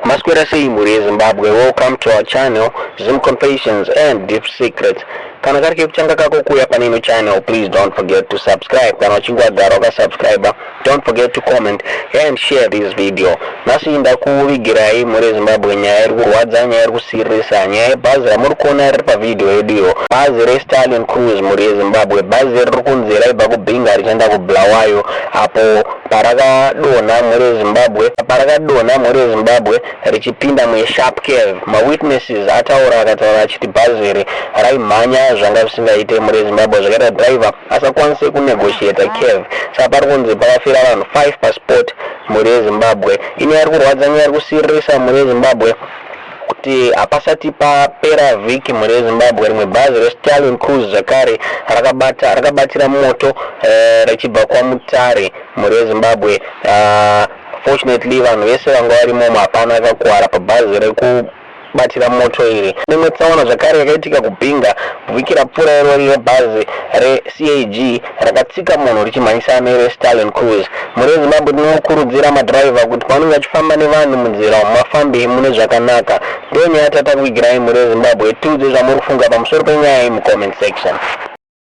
Masquerade Muri Zimbabwe, welcome to our channel, Zim Confessions and Deep Secrets. Kana kari kuchanga kako kuya panino channel, please don't forget to subscribe. Kana chingwa daroga subscriber, don't forget to comment and share this video. Nasi inda kuwigirai Muri Zimbabwe nyair kuwadza nyair kusirisa nyair bazira murukona ripa video edio. Bazire Stallion Cruise Muri Zimbabwe, bazire rukunzira iba kubinga richanda kublawayo apo paraga dona Muri Zimbabwe richipinda mu sharp cave. Ma witnesses ataura akataura chiti bazire raimhanya zvanga visingaite Muri Zimbabwe zvakaita driver asakwanise kunegotiate cave. Saka parikunzi pakafira vanhu 5 pasport Muri Zimbabwe. Ini ari kurwadza nyaya kusirisa Muri Zimbabwe kuti apasati papera vhiki Muri Zimbabwe rimwe bhazi reStallion Cruise zvakare rakabatira moto richibva kwaMutare Muri Zimbabwe. Fortunately vanhu vese vanga varimo hapana akakuwara pabhazi rekubatira moto iri. Rimwe tsaona zvakare yakaitika kubhinga vhiki rapfuura irori rebhazi reCAG rakatsika munhu richimhanyisa nereStallion Cruise. Muri Zimbabwe tinokurudzira madhiraivha kuti pavanenge vachifamba nevanhu munzira mumafambi mune zvakanaka. Ndonyaya tatakuigirai Muri Zimbabwe. Tiudze zvamuri kufunga pamusoro penyaya iyi mucomment section.